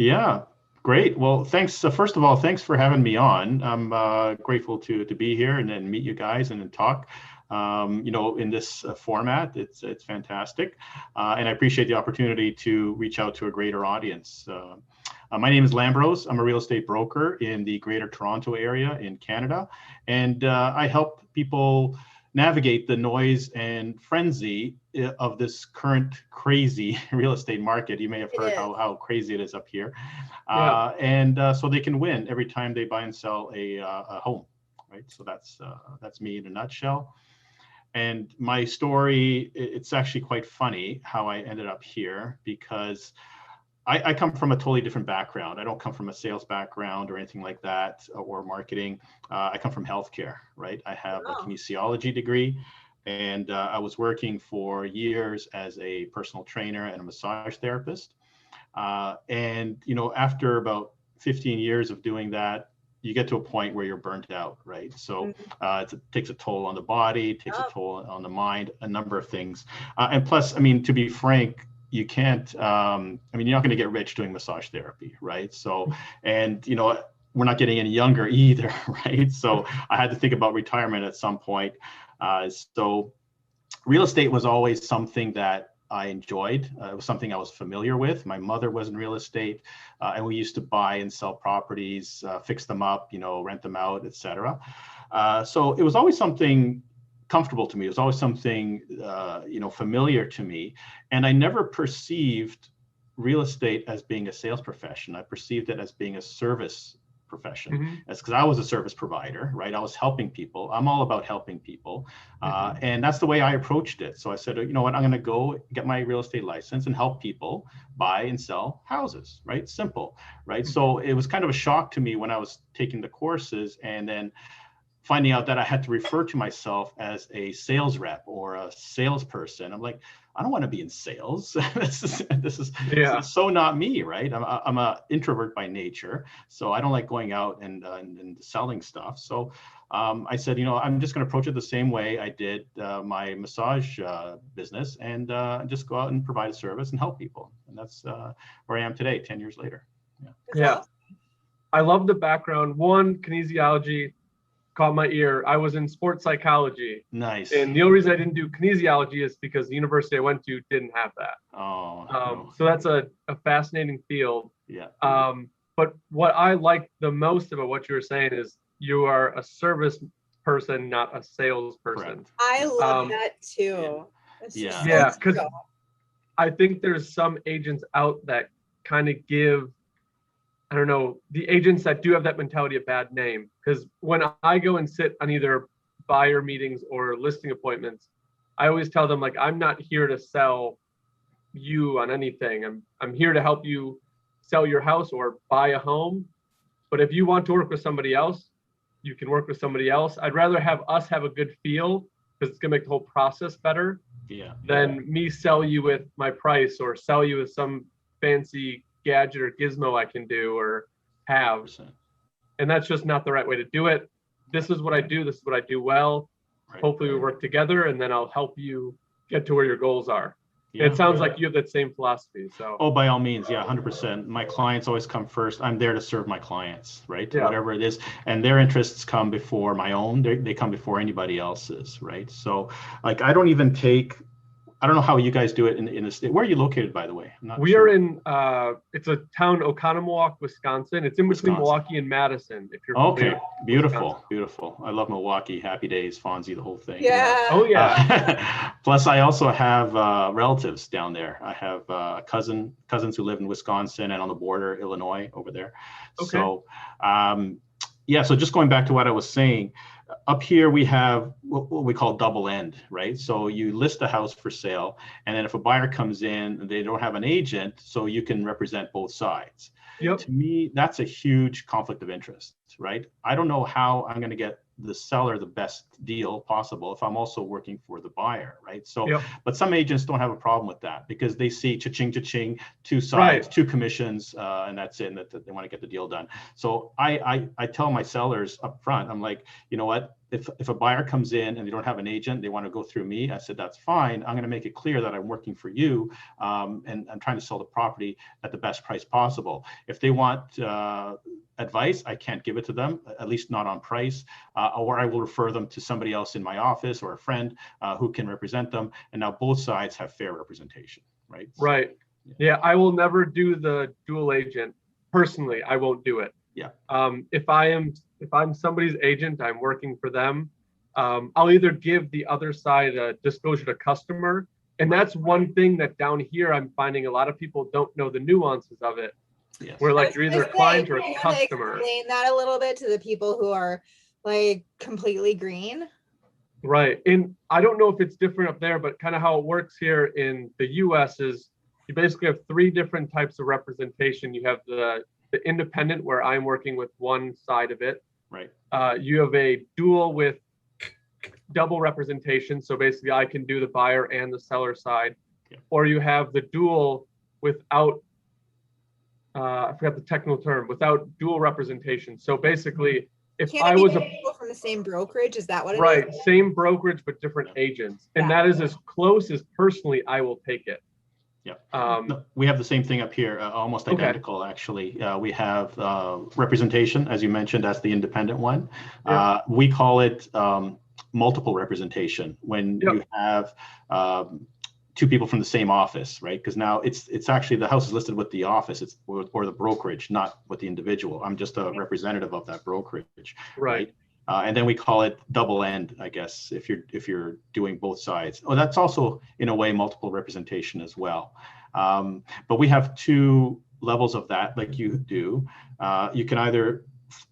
Yeah, great. Well, thanks. First of all, thanks for having me on. I'm grateful to be here and then meet you guys and then talk. In this format, it's fantastic, and I appreciate the opportunity to reach out to a greater audience. My name is Lambros. I'm a real estate broker in the Greater Toronto area in Canada, and I help people navigate the noise and frenzy of this current crazy real estate market. You may have heard how crazy it is up here. And so they can win every time they buy and sell a home, right? So that's me in a nutshell. And my story, it's actually quite funny how I ended up here, because I come from a totally different background. I don't come from a sales background or anything like that, or marketing. I come from healthcare, right? I have a kinesiology degree, and I was working for years as a personal trainer and a massage therapist. After about 15 years of doing that, you get to a point where you're burnt out, right? So it takes a toll on the body, takes a toll on the mind, a number of things. And plus, to be frank, you can't, you're not going to get rich doing massage therapy, right? So, and, we're not getting any younger either, right? So I had to think about retirement at some point. So real estate was always something that I enjoyed. It was something I was familiar with. My mother was in real estate, and we used to buy and sell properties, fix them up, rent them out, etc. So it was always something comfortable to me. It was always something, familiar to me. And I never perceived real estate as being a sales profession. I perceived it as being a service profession. That's because I was a service provider, right? I was helping people. I'm all about helping people. And that's the way I approached it. So I said, you know what, I'm going to go get my real estate license and help people buy and sell houses, right? Simple, right? So it was kind of a shock to me when I was taking the courses and then finding out that I had to refer to myself as a sales rep or a salesperson. I'm like, I don't want to be in sales. This is so not me, right? I'm an introvert by nature, so I don't like going out and selling stuff. So I said, I'm just going to approach it the same way I did my massage business, and just go out and provide a service and help people. And that's where I am today, 10 years later. Yeah. I love the background. One, kinesiology caught my ear. I was in sports psychology. Nice. And the only reason I didn't do kinesiology is because the university I went to didn't have that. So that's a fascinating field. Yeah. But what I like the most about what you were saying is you are a service person, not a salesperson. Correct. I love that too. Yeah, because I think there's some agents out that kind of give, I don't know, the agents that do have that mentality a bad name. Because when I go and sit on either buyer meetings or listing appointments, I always tell them, like, I'm not here to sell you on anything. I'm here to help you sell your house or buy a home. But if you want to work with somebody else, you can work with somebody else. I'd rather have us have a good feel, because it's gonna make the whole process better, than me sell you with my price or sell you with some fancy gadget or gizmo I can do or have. And that's just not the right way to do it. This is what I do. This is what I do well. Right. Hopefully we work together, and then I'll help you get to where your goals are. Yeah, it sounds like you have that same philosophy. So. Oh, by all means. Yeah, 100%. My clients always come first. I'm there to serve my clients, right? Yeah. Whatever it is. And their interests come before my own. They come before anybody else's, right? So like, I don't know how you guys do it in the state. Where are you located, by the way? We are in, it's a town, Oconomowoc, Wisconsin. It's in between Milwaukee and Madison. If you're okay, beautiful, beautiful. I love Milwaukee. Happy Days, Fonzie, the whole thing. Yeah. Oh yeah. Plus, I also have relatives down there. I have cousins who live in Wisconsin and on the border, Illinois, over there. Okay. So, so just going back to what I was saying. Up here, we have what we call double end, right? So you list a house for sale, and then if a buyer comes in, they don't have an agent, so you can represent both sides. Yep. To me, that's a huge conflict of interest, right? I don't know how I'm going to get the seller the best deal possible if I'm also working for the buyer, right? So, but some agents don't have a problem with that because they see cha-ching, cha-ching, two sides, two commissions, and that's it, and that they want to get the deal done. So I tell my sellers up front, I'm like, you know what, if a buyer comes in and they don't have an agent, they want to go through me, I said, that's fine. I'm going to make it clear that I'm working for you, and I'm trying to sell the property at the best price possible. If they want advice, I can't give it to them, at least not on price, or I will refer them to somebody else in my office or a friend who can represent them. And now both sides have fair representation, right? Right. So, yeah, I will never do the dual agent. Personally, I won't do it. Yeah. If I'm somebody's agent, I'm working for them. I'll either give the other side a disclosure to customer, and that's one thing that down here I'm finding a lot of people don't know the nuances of it. Yes. Where like you're either a client or a customer. Explain that a little bit to the people who are like completely green. Right, and I don't know if it's different up there, but kind of how it works here in the U.S. is you basically have three different types of representation. You have the independent, where I'm working with one side of it. Right. You have a dual with double representation, so basically I can do the buyer and the seller side. Yeah. Or you have the dual without, I forgot the technical term, without dual representation. So basically, if I was people from the same brokerage, is that what it is? Right, same brokerage but different agents, and that is as close as personally I will take it. Yeah, no, we have the same thing up here, almost identical, actually. We have representation, as you mentioned, that's the independent one. We call it multiple representation when you have two people from the same office, right? Because now it's actually the house is listed with the office, or the brokerage, not with the individual. I'm just a representative of that brokerage, right? And then we call it double end, I guess, if you're doing both sides. Oh, that's also in a way multiple representation as well. But we have two levels of that, like you do. You can either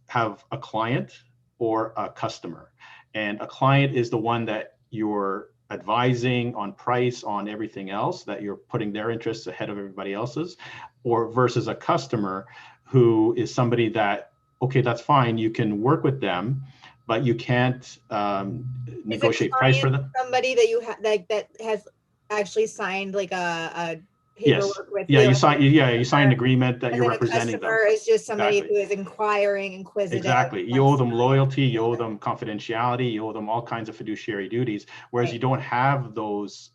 have a client or a customer, and a client is the one that you're advising on price, on everything else, that you're putting their interests ahead of everybody else's, or versus a customer who is somebody that, okay, that's fine, you can work with them, but you can't negotiate price for them. Somebody that you have that has actually signed like a paperwork with you sign you sign an agreement that you're representing them. Customer is just somebody who is inquiring, inquisitive. Exactly. You owe them loyalty, you owe them confidentiality, you owe them all kinds of fiduciary duties, whereas you don't have those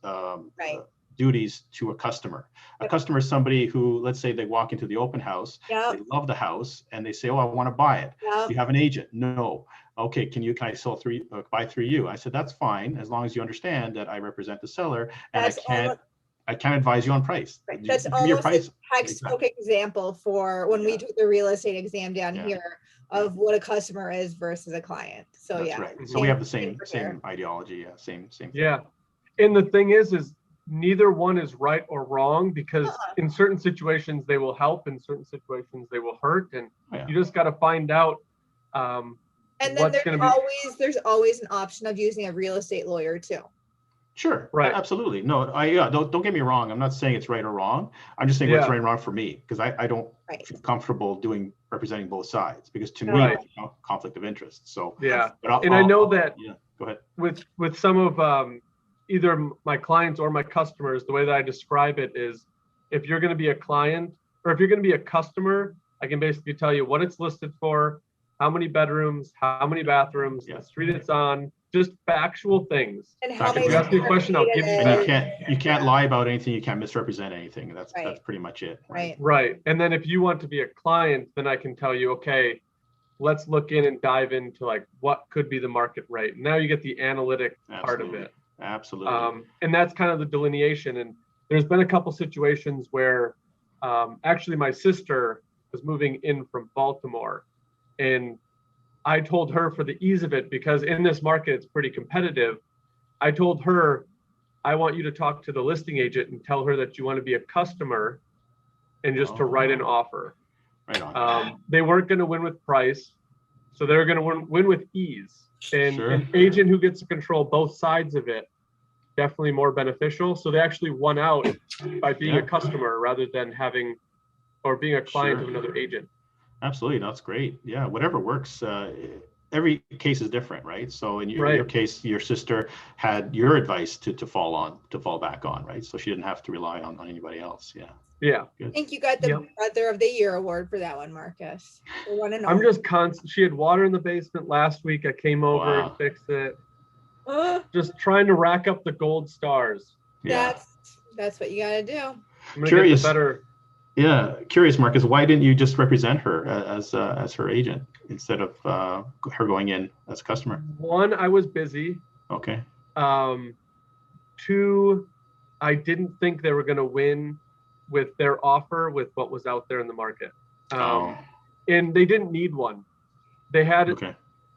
duties to a customer. A customer is somebody who, let's say they walk into the open house, they love the house, and they say, oh, I want to buy it. You have an agent? No. Okay, can I sell buy through you? I said, that's fine, as long as you understand that I represent the seller, and I can't advise you on price. Right. That's almost a textbook example for when we took the real estate exam down here of what a customer is versus a client. So that's right. So we have the same ideology, same thing. Yeah, and the thing is neither one is right or wrong, because in certain situations they will help, in certain situations they will hurt, and you just got to find out. And then there's always an option of using a real estate lawyer too. Sure. Right. Absolutely. No, don't get me wrong. I'm not saying it's right or wrong. I'm just saying what's right and wrong for me, because I don't feel comfortable representing both sides, because to me, it's conflict of interest. So I know that go ahead. With some of either my clients or my customers, the way that I describe it is, if you're going to be a client or if you're going to be a customer, I can basically tell you what it's listed for, how many bedrooms, how many bathrooms, the street it's on, just factual things. And if you ask me a question, I'll give you that. And you can't lie about anything. You can't misrepresent anything. That's pretty much it. Right. And then if you want to be a client, then I can tell you, okay, let's look in and dive into like what could be the market rate. Now you get the analytic part of it. Absolutely. And that's kind of the delineation. And there's been a couple situations where actually my sister was moving in from Baltimore, and I told her, for the ease of it, because in this market it's pretty competitive, I told her, I want you to talk to the listing agent and tell her that you want to be a customer and just to write an offer. Right on. They weren't going to win with price, so they're going to win with ease. And an agent who gets to control both sides of it, definitely more beneficial. So they actually won out by being a customer rather than being a client of another agent. Absolutely. That's great. Yeah. Whatever works. every case is different, right? So in your case, your sister had your advice to fall back on, right? So she didn't have to rely on anybody else. Yeah. I think you got the Brother of the Year award for that one, Marcus. I'm just constant. She had water in the basement last week. I came over and fixed it. Just trying to rack up the gold stars. Yeah. That's what you got to do. I'm gonna Curious. Get the better. Yeah, curious, Marcus. Why didn't you just represent her as her agent instead of her going in as a customer? One, I was busy. Okay. Two, I didn't think they were going to win with their offer with what was out there in the market. And they didn't need one. They had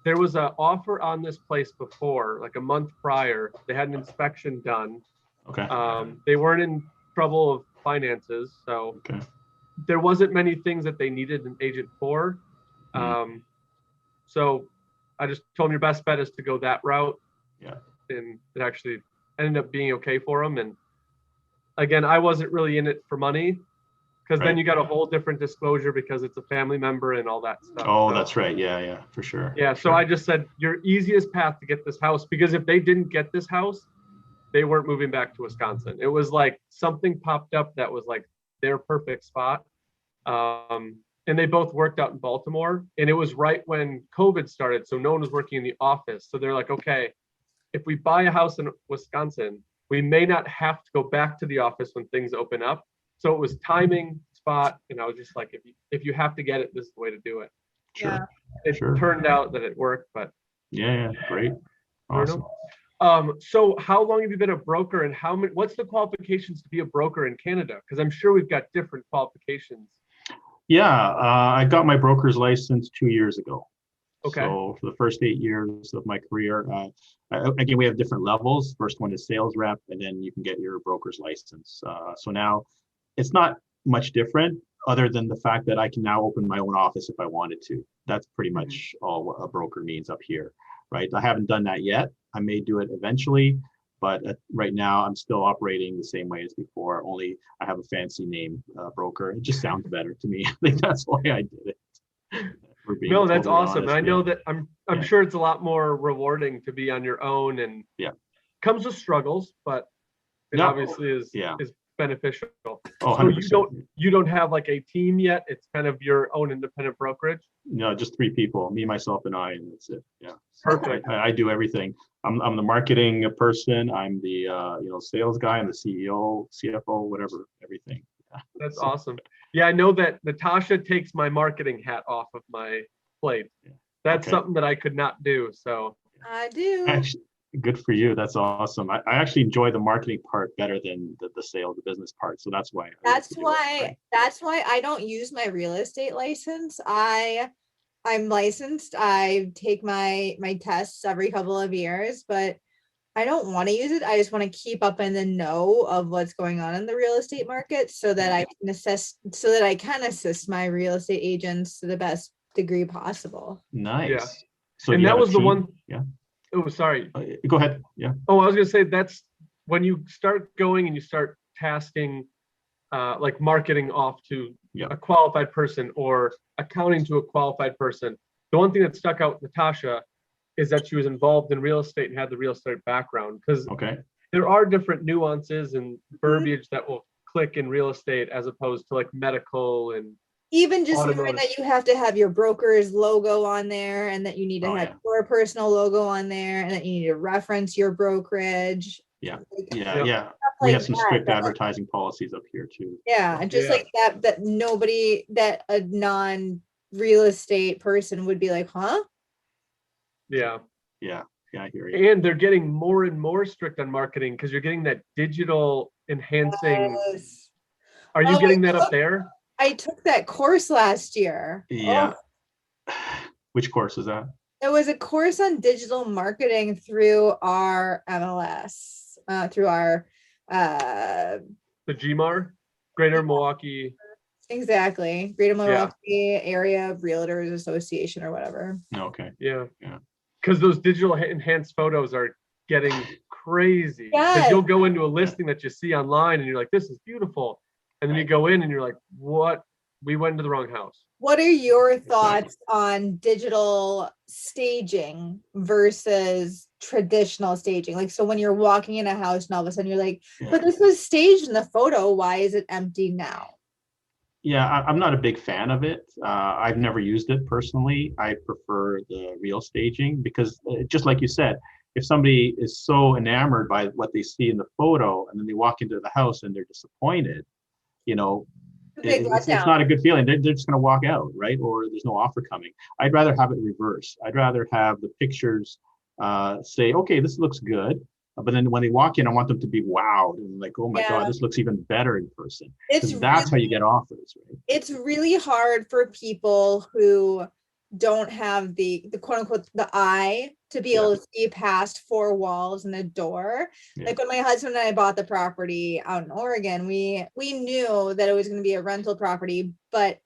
there was an offer on this place before, like a month prior. They had an inspection done. Okay. They weren't in trouble of finances, so there wasn't many things that they needed an agent for. So I just told them your best bet is to go that route. Yeah. And it actually ended up being okay for them. And again, I wasn't really in it for money, because then you got a whole different disclosure because it's a family member and all that stuff. Oh, so, that's right. Yeah, for sure. Yeah. So I just said your easiest path to get this house, because if they didn't get this house, they weren't moving back to Wisconsin. It was like something popped up that was like their perfect spot. And they both worked out in Baltimore, and it was right when COVID started. So no one was working in the office. So they're like, okay, if we buy a house in Wisconsin, we may not have to go back to the office when things open up. So it was timing, spot. And I was just like, if you have to get it, this is the way to do it. Sure. It turned out that it worked, but yeah, great. Awesome. So how long have you been a broker, and what's the qualifications to be a broker in Canada? Because I'm sure we've got different qualifications. Yeah, I got my broker's license 2 years ago. Okay. So for the first 8 years of my career, again, we have different levels. First one is sales rep, and then you can get your broker's license. So now it's not much different, other than the fact that I can now open my own office if I wanted to. That's pretty much all what a broker means up here, right? I haven't done that yet. I may do it eventually, but right now I'm still operating the same way as before, only I have a fancy name, broker. It just sounds better to me. I think that's why I did it. No, that's awesome. Honest, I know that I'm sure it's a lot more rewarding to be on your own, and comes with struggles, but it obviously is beneficial. Oh, so you don't have like a team yet. It's kind of your own independent brokerage. No, just 3 people, me, myself, and I, and that's it. Yeah. Perfect. I do everything. I'm the marketing person. I'm the sales guy. I'm the CEO, CFO, whatever, everything. Yeah. That's awesome. Yeah, I know that Natasha takes my marketing hat off of my plate. That's something that I could not do. So I do. Actually, good for you. That's awesome. I actually enjoy the marketing part better than the sales, the business part. So that's why. That's why I don't use my real estate license. I'm licensed. I take my tests every couple of years, but I don't want to use it. I just want to keep up in the know of what's going on in the real estate market, so that I can assist my real estate agents to the best degree possible. Nice. Yeah. So and that was the one. Yeah. Oh, sorry. Go ahead. Yeah. Oh, I was gonna say that's when you start going and you start tasking, like marketing off to a qualified person or accounting to a qualified person. The one thing that stuck out with Natasha is that she was involved in real estate and had the real estate background, because there are different nuances and verbiage that will click in real estate as opposed to like medical and even just knowing that you have to have your broker's logo on there, and that you need to have your personal logo on there, and that you need to reference your brokerage. Yeah. We have some strict advertising policies up here too. Yeah, just like that a non-real estate person would be like, huh? Yeah, I hear you. And they're getting more and more strict on marketing, because you're getting that digital enhancing. Yes. Are you getting that up there? I took that course last year. Yeah. Which course is that? It was a course on digital marketing through our MLS, through our the GMAR, Greater Milwaukee. Exactly. Greater Milwaukee Area Realtors Association or whatever. Okay. Yeah. Because those digital enhanced photos are getting crazy. Because you'll go into a listing that you see online and you're like, this is beautiful. And then you go in and you're like, what We went to the wrong house. What are your thoughts on digital staging versus traditional staging? Like, so when you're walking in a house and all of a sudden you're like, but this was staged in the photo, why is it empty now? Yeah, I'm not a big fan of it. I've never used it personally. I prefer the real staging because just like you said, if somebody is so enamored by what they see in the photo and then they walk into the house and they're disappointed, it's not a good feeling. They're just going to walk out, right? Or there's no offer coming. I'd rather have it reverse. I'd rather have the pictures say, okay, this looks good. But then when they walk in, I want them to be wowed and like, oh my God, this looks even better in person. That's how you get offers, right? It's really hard for people who don't have the quote unquote the eye to be able to see past four walls and a door. Like when my husband and I bought the property out in Oregon, we knew that it was going to be a rental property, but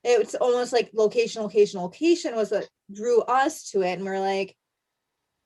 it's almost like location was what drew us to it. And we're like,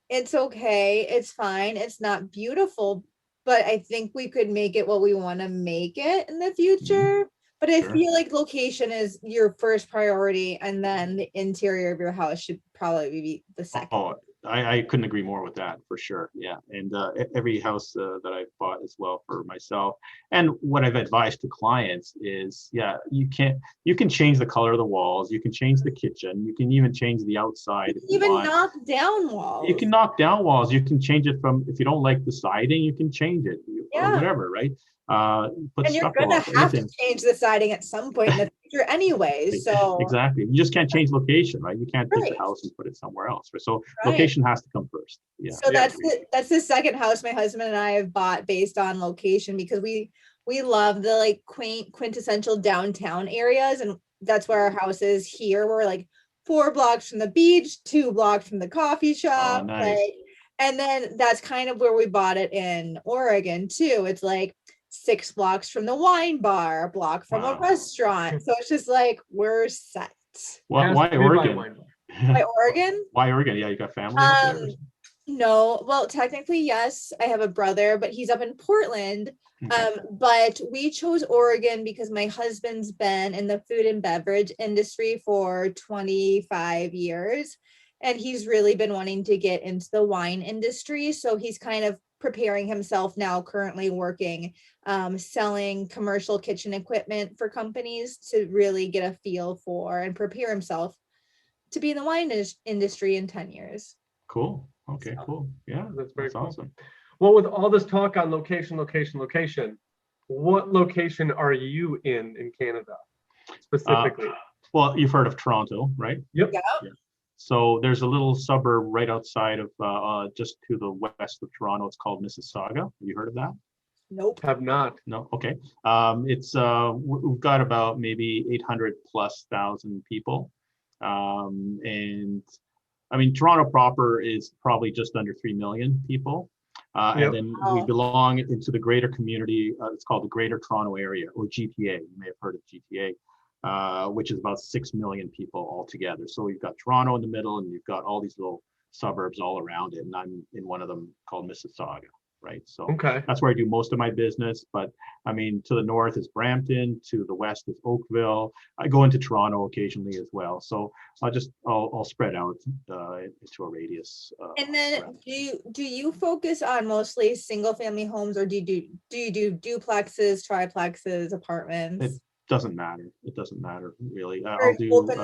it's okay, it's fine, it's not beautiful, but I think we could make it what we want to make it in the future. But I feel like location is your first priority, and then the interior of your house should probably be the second. Oh, I couldn't agree more with that for sure. Yeah, and every house that I've bought as well for myself, and what I've advised to clients is, you can change the color of the walls, you can change the kitchen, you can even change the outside. You can even knock down walls. You can knock down walls. You can change it from, if you don't like the siding, you can change it or whatever, right? And you're gonna have to change the siding at some point in the future anyway. So exactly, you just can't change location, right? You can't take the house and put it somewhere else, right? So location has to come first. Yeah. So that's the second house my husband and I have bought based on location, because we love the like quaint quintessential downtown areas, and that's where our house is here. We're like 4 blocks from the beach, 2 blocks from the coffee shop. Oh, nice. And then that's kind of where we bought it in Oregon too. It's like 6 blocks from the wine bar, a block from a restaurant. So it's just like, we're set. Why Oregon? Why Oregon? Why Oregon? Yeah, you got family up there? No, well, technically, yes, I have a brother, but he's up in Portland. But we chose Oregon because my husband's been in the food and beverage industry for 25 years. And he's really been wanting to get into the wine industry. So he's kind of preparing himself now, currently working, selling commercial kitchen equipment for companies to really get a feel for and prepare himself to be in the wine industry in 10 years. Cool. Okay, cool. Yeah, that's cool. Awesome. Well, with all this talk on location, what location are you in Canada specifically? Well, you've heard of Toronto, right? Yep. Yeah. So there's a little suburb right outside of, just to the west of Toronto. It's called Mississauga. Have you heard of that? Nope. Have not. No. Okay. It's we've got about maybe 800,000+ people, and I mean Toronto proper is probably just under 3 million people, and then we belong into the greater community. It's called the Greater Toronto Area, or GTA. You may have heard of GTA. Which is about 6 million people altogether. So you've got Toronto in the middle, and you've got all these little suburbs all around it. And I'm in one of them called Mississauga, right? So that's where I do most of my business. But I mean, to the north is Brampton, to the west is Oakville. I go into Toronto occasionally as well. So I'll spread out into a radius. And then do you focus on mostly single family homes, or do you do duplexes, triplexes, apartments? It doesn't matter. It doesn't matter really. I'll do open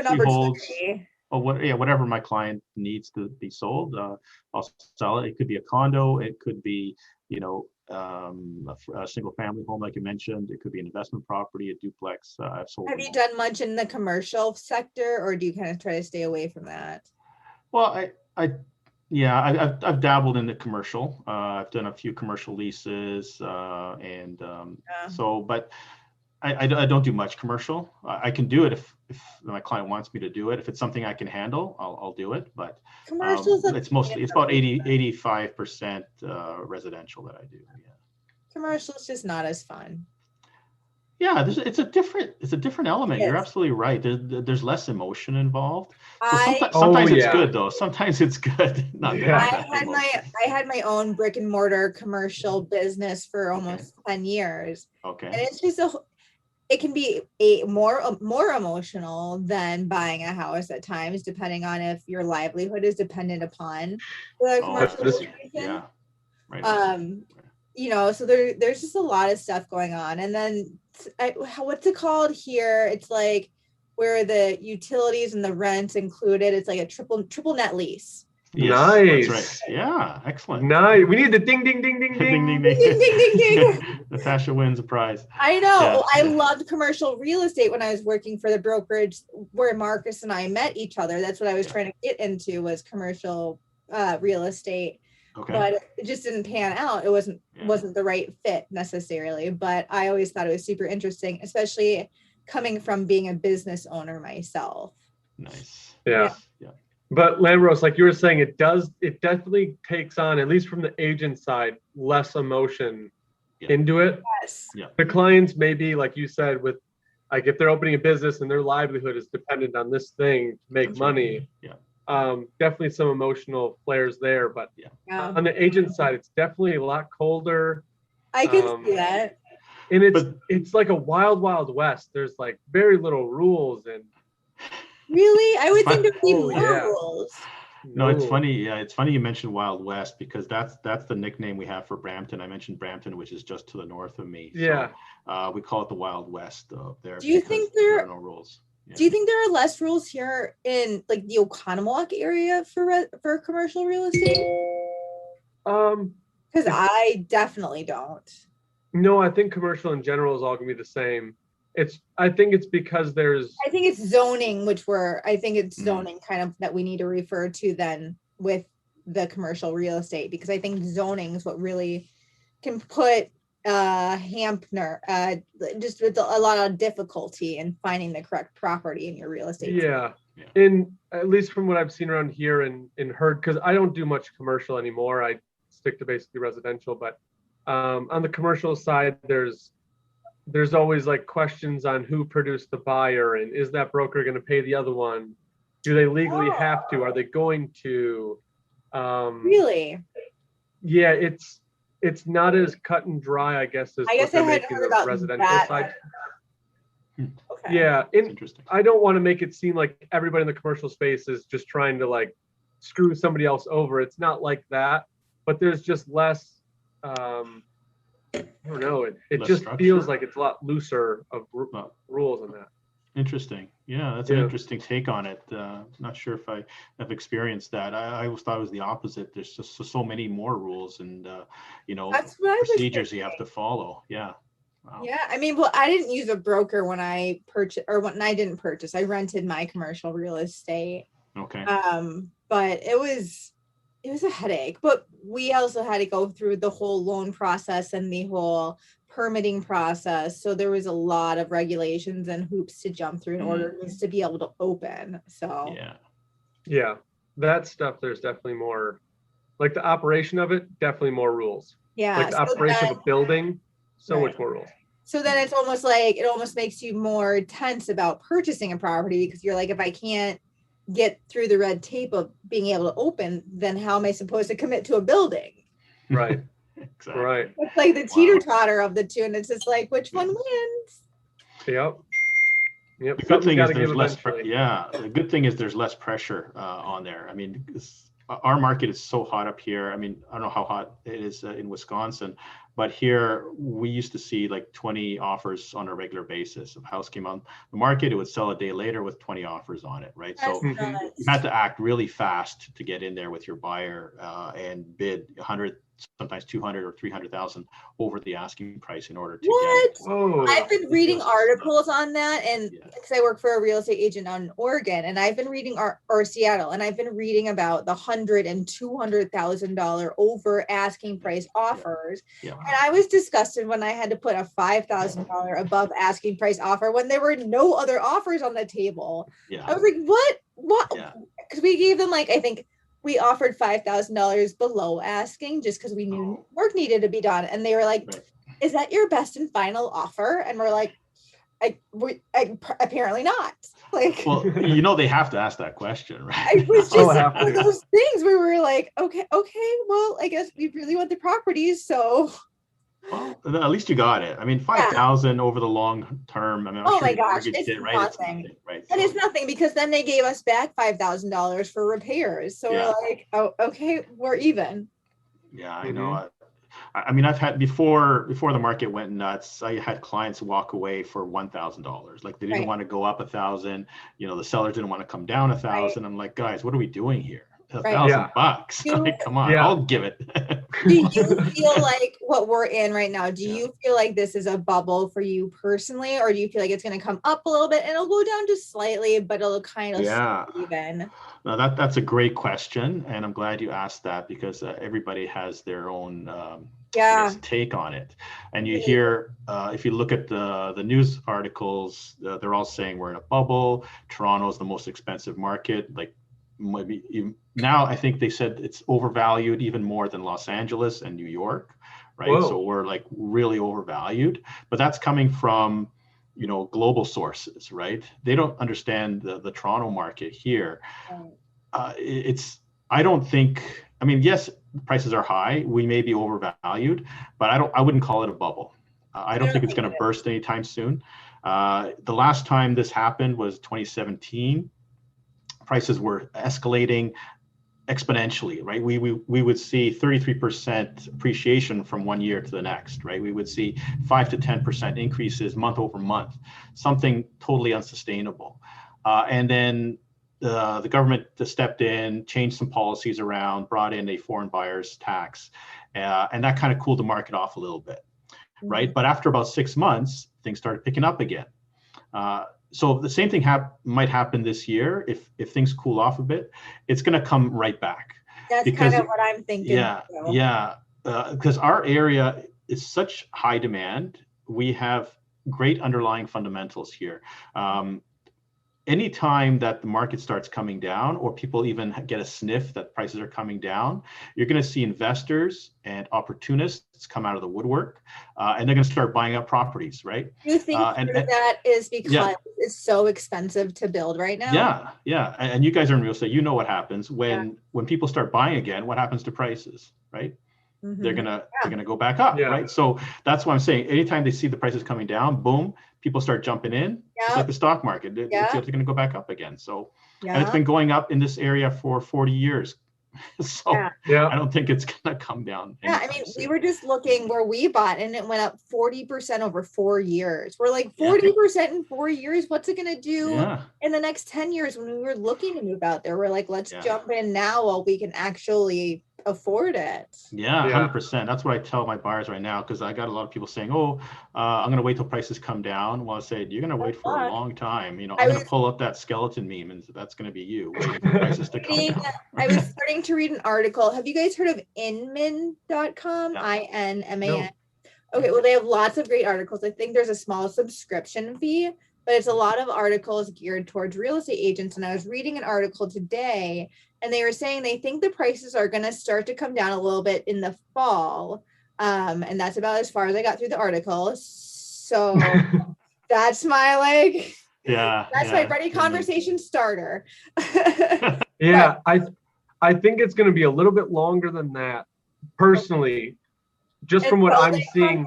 opportunity. Whatever my client needs to be sold, I'll sell it. It could be a condo. It could be, a single family home, like you mentioned. It could be an investment property, a duplex. I've sold. Have you done much in the commercial sector, or do you kind of try to stay away from that? Well, I've dabbled in the commercial. I've done a few commercial leases, but I don't do much commercial. I can do it if my client wants me to do it. If it's something I can handle, I'll do it. But it's about 85% residential that I do. Yeah. Commercial is just not as fun. Yeah, it's a different element. You're absolutely right. There's less emotion involved. So sometimes it's good though. Sometimes it's good. I had my own brick and mortar commercial business for almost 10 years. Okay. And it's just it can be more emotional than buying a house at times, depending on if your livelihood is dependent upon the commercial situation. Yeah. Right. You know, so there's just a lot of stuff going on. And then what's it called here? It's like where the utilities and the rent included. It's like a triple net lease. Yes, nice. That's right. Yeah, excellent. Nice. We need the ding, ding, ding, ding, ding, ding, ding, ding, ding, ding, ding, ding. Natasha wins a prize. I know. Yeah. I loved commercial real estate when I was working for the brokerage where Marcus and I met each other. That's what I was trying to get into, was commercial real estate. Okay. But it just didn't pan out. It wasn't the right fit necessarily. But I always thought it was super interesting, especially coming from being a business owner myself. Nice. Yeah. But Lambros, like you were saying, it definitely takes on, at least from the agent side, less emotion into it. Yes. Yeah. The clients maybe, like you said, with like if they're opening a business and their livelihood is dependent on this thing to make money. Right. Yeah. Definitely some emotional players there, but on the agent side, it's definitely a lot colder. I can see that. And it's like a wild, wild west. There's like very little rules and. Really? I would think there'd be more rules. No, it's funny. Yeah, it's funny you mentioned Wild West, because that's the nickname we have for Brampton. I mentioned Brampton, which is just to the north of me. Yeah. So, we call it the Wild West there. Do you think there are no rules? Yeah. Do you think there are less rules here in like the Oconomowoc area for commercial real estate? Because I definitely don't. No, I think commercial in general is all gonna be the same. I think it's because I think it's zoning, zoning kind of that we need to refer to then with the commercial real estate, because I think zoning is what really can put Hampner just with a lot of difficulty in finding the correct property in your real estate. Yeah. And at least from what I've seen around here and heard, because I don't do much commercial anymore, I stick to basically residential, but on the commercial side, there's always like questions on who produced the buyer and is that broker going to pay the other one? Do they legally have to? Are they going to? Really? Yeah, it's not as cut and dry, I guess, as what they're making the residential side. Okay. Yeah, interesting. I don't want to make it seem like everybody in the commercial space is just trying to like screw somebody else over. It's not like that, but there's just less. I don't know. It just feels like it's a lot looser of rules on that. Interesting. Yeah, that's an interesting take on it. Not sure if I have experienced that. I always thought it was the opposite. There's just so many more rules and procedures you have to follow. Yeah. Wow. Yeah, I mean, well, I didn't use a broker when I purchased, or when I didn't purchase. I rented my commercial real estate. Okay. But it was a headache. But we also had to go through the whole loan process and the whole permitting process. So there was a lot of regulations and hoops to jump through in order to be able to open. So yeah, that stuff. There's definitely more, like the operation of it. Definitely more rules. Yeah, like the operation of a building. So much more rules. So then it's almost like it almost makes you more tense about purchasing a property, because you're like, if I can't get through the red tape of being able to open, then how am I supposed to commit to a building? Right. Exactly. Right. It's like the teeter-totter of the two, and it's just like, which one wins? Yep. The good thing is there's less. The good thing is there's less pressure on there. I mean, our market is so hot up here. I mean, I don't know how hot it is in Wisconsin, but here we used to see like 20 offers on a regular basis. If a house came on the market, it would sell a day later with 20 offers on it, right? So you had to act really fast to get in there with your buyer and bid 100, sometimes 200 or 300,000 over the asking price in order to get it. Oh. I've been reading articles on that, and because I work for a real estate agent on Oregon, and I've been reading or Seattle, and I've been reading about the $100,000 and $200,000 over asking price offers. And I was disgusted when I had to put a $5,000 above asking price offer when there were no other offers on the table. I was like, what? Because we gave them, like, I think we offered $5,000 below asking just because we knew work needed to be done. And they were like, is that your best and final offer? And we're like, apparently not. Like, well, they have to ask that question, right? It was just one of those things where we were like, okay, well, I guess we really want the properties, so Well, at least you got it. I mean, 5,000 over the long term. I mean, I'm Oh sure my gosh, mortgage it's did, right? It's nothing. nothing, right? And it's nothing because then they gave us back $5,000 for repairs. So we're like, oh, okay, we're even. Yeah, I know. I mean, I've had before the market went nuts, I had clients walk away for $1,000. Like they didn't want to go up 1,000. You know, the sellers didn't want to come down 1,000. I'm like, guys, what are we doing here? $1,000. Like, come on, I'll give it. Do you feel like what we're in right now, do you feel like this is a bubble for you personally, or do you feel like it's going to come up a little bit and it'll go down just slightly, but it'll kind of stay even? No, that's a great question, and I'm glad you asked that because everybody has their own take on it. And you hear, if you look at the news articles, they're all saying we're in a bubble. Toronto is the most expensive market. Like maybe even, now I think they said it's overvalued even more than Los Angeles and New York, right? Whoa. So we're like really overvalued, but that's coming from, you know, global sources, right? They don't understand the Toronto market here. I don't think, I mean, yes, prices are high. We may be overvalued, but I wouldn't call it a bubble. I don't think it's going to burst anytime soon. The last time this happened was 2017. Prices were escalating exponentially, right? We would see 33% appreciation from one year to the next, right? We would see 5 to 10% increases month over month, something totally unsustainable. And then the government stepped in, changed some policies around, brought in a foreign buyers tax, and that kind of cooled the market off a little bit, right? But after about 6 months, things started picking up again. So the same thing might happen this year. If things cool off a bit, it's going to come right back. That's kind of what I'm thinking. Because our area is such high demand. We have great underlying fundamentals here. Anytime that the market starts coming down, or people even get a sniff that prices are coming down, you're going to see investors and opportunists come out of the woodwork, and they're going to start buying up properties, right? Do you think that is because it's so expensive to build right now? Yeah. And you guys are in real estate. You know what happens when people start buying again. What happens to prices, right? They're gonna go back up, right? So that's why I'm saying anytime they see the prices coming down, boom, people start jumping in. It's like the stock market. It's going to go back up again. So and it's been going up in this area for 40 years. So I don't think it's going to come down. I mean, we were just looking where we bought and it went up 40% over 4 years. We're like 40% in 4 years. What's it going to do in the next 10 years when we were looking to move out there? We're like, let's jump in now while we can actually afford it. 100%. That's what I tell my buyers right now, because I got a lot of people saying, I'm going to wait till prices come down. Well, I say, you're going to wait for a long time. You know, I'm going to pull up that skeleton meme, and that's going to be you waiting for prices to come down. I was starting to read an article. Have you guys heard of inman.com? INMAN. No. Okay, well, they have lots of great articles. I think there's a small subscription fee, but it's a lot of articles geared towards real estate agents. And I was reading an article today, and they were saying they think the prices are going to start to come down a little bit in the fall. And that's about as far as I got through the article. So that's my my ready conversation starter. I think it's going to be a little bit longer than that. Personally, just from what I'm seeing,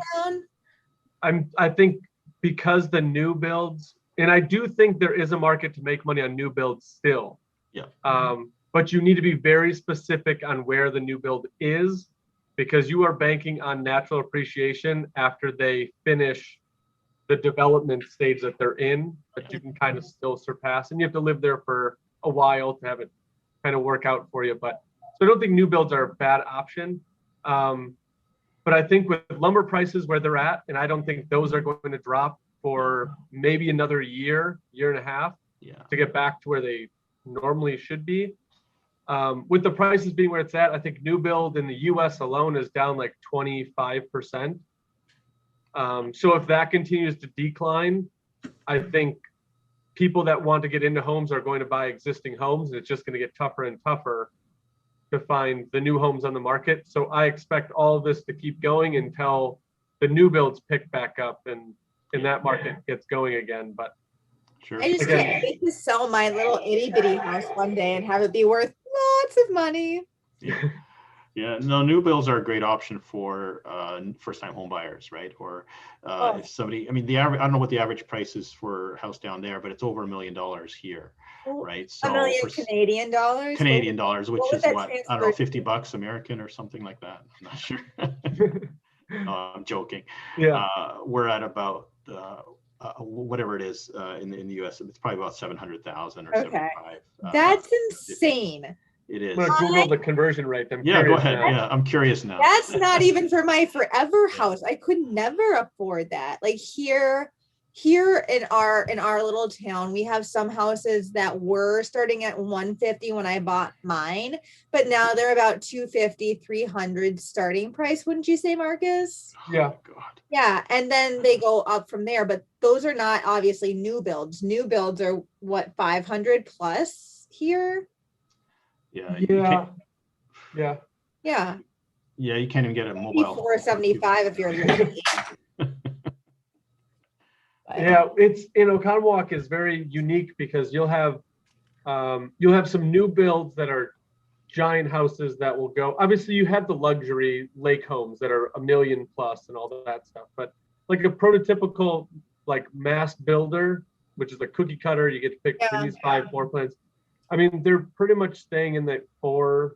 I think because the new builds, and I do think there is a market to make money on new builds still. But you need to be very specific on where the new build is, because you are banking on natural appreciation after they finish the development stage that they're in, that you can kind of still surpass. And you have to live there for a while to have it kind of work out for you. But so I don't think new builds are a bad option. But I think with lumber prices where they're at, and I don't think those are going to drop for maybe another year and a half to get back to where they normally should be. With the prices being where it's at, I think new build in the US alone is down like 25%. So if that continues to decline, I think people that want to get into homes are going to buy existing homes, and it's just going to get tougher and tougher to find the new homes on the market. So I expect all of this to keep going until the new builds pick back up and that market gets going again. But I just can't wait to sell my little itty bitty house one day and have it be worth lots of money. Yeah, no, new builds are a great option for first-time home buyers, right? Or if somebody, I mean, the average, I don't know what the average price is for a house down there, but it's over $1 million here, right? So $1 million Canadian dollars. Canadian dollars, which is what, I don't know, transfer $50 American or something like that. I'm not sure. No, I'm joking. Yeah. We're at about whatever it is in the US. It's probably about 700,000 or Okay. 75. That's insane. It is. I'm gonna Google the conversion rate. I'm Yeah, go curious ahead. now. Yeah, I'm curious now. That's not even for my forever house. I could never afford that. Like here in our little town, we have some houses that were starting at 150 when I bought mine, but now they're about 250, 300 starting price, wouldn't you say, Marcus? Yeah. Oh, God. Yeah, and then they go up from there, but those are not obviously new builds. New builds are what, 500 plus here? Yeah. Yeah. Yeah. Yeah. Yeah, you can't even get a mobile. 475 if you're lucky. Yeah, it's, you know, Oconomowoc is very unique because you'll have some new builds that are giant houses that will go. Obviously, you have the luxury lake homes that are $1 million plus and all that stuff, but like a prototypical like mass builder, which is a cookie cutter, you get to pick from these 5 floor plans. I mean, they're pretty much staying in the 4+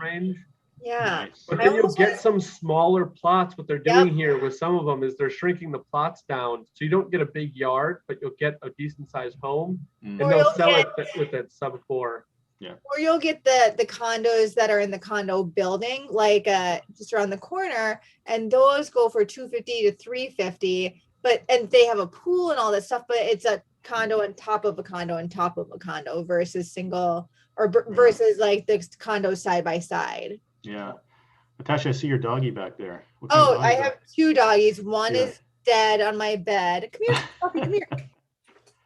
range. Yeah. Nice. But then you'll get some smaller plots. What they're doing here with some of them is they're shrinking the plots down, so you don't get a big yard, but you'll get a decent sized home, and they'll sell it with that sub-4. Yeah. Or you'll get the condos that are in the condo building, like just around the corner, and those go for 250 to 350. And they have a pool and all that stuff, but it's a condo on top of a condo on top of a condo versus single or versus like the condos side by side. Yeah. Natasha, I see your doggy back there. Oh, I have 2 doggies. One is dead on my bed. Come here, puppy, come here.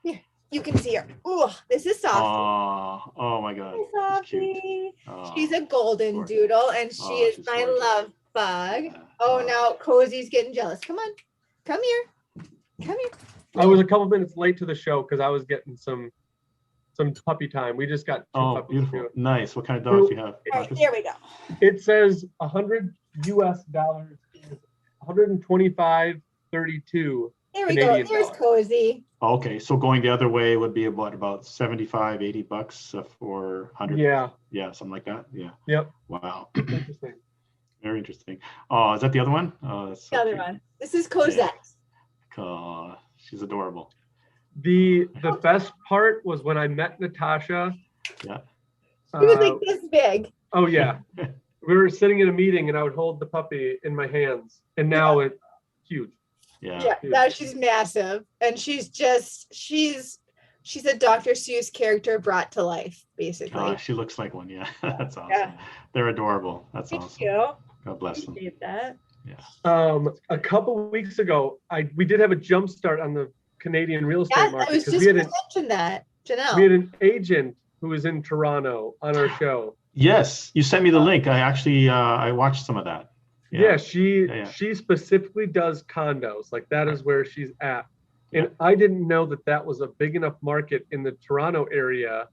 Here, you can see her. Oh, this is Sophie. Oh my God. Hi, She's cute. Sophie. Oh, She's a golden doodle, and she is she's my gorgeous. love bug. Yeah. Oh, now Cozy's getting jealous. Come on, come here, come here. I was a couple minutes late to the show because I was getting some puppy time. We just got 2 puppies. Beautiful. Nice. What kind of dogs do you have? All right, there we go. It says $100 US is 125.32. There we Canadian go. There's dollars. Cozy. Okay, so going the other way would be about 75, $80 for 100. Yeah, something like that. Yeah. Yep. Wow. Interesting. Very interesting. Oh, is that the other one? Oh, that's so The other cute. one. This is Cosette. She's adorable. The best part was when I met Natasha. Yeah. He was like this big. Oh yeah. We were sitting in a meeting and I would hold the puppy in my hands, and now it's huge. Yeah. Now she's massive, and she's a Dr. Seuss character brought to life, basically. She looks like one. Yeah. That's awesome. Yeah. They're adorable. That's Thank awesome. you. God bless them. Appreciate that. Yeah. A couple weeks ago, we did have a jump start on the Canadian real estate Yes, market I was because just going to mention that, Janelle. we had an agent who was in Toronto on our show. Yes, you sent me the link. I actually I watched some of that. Yeah, she specifically does condos. Like that is where she's at. And I didn't know that was a big enough market in the Toronto area,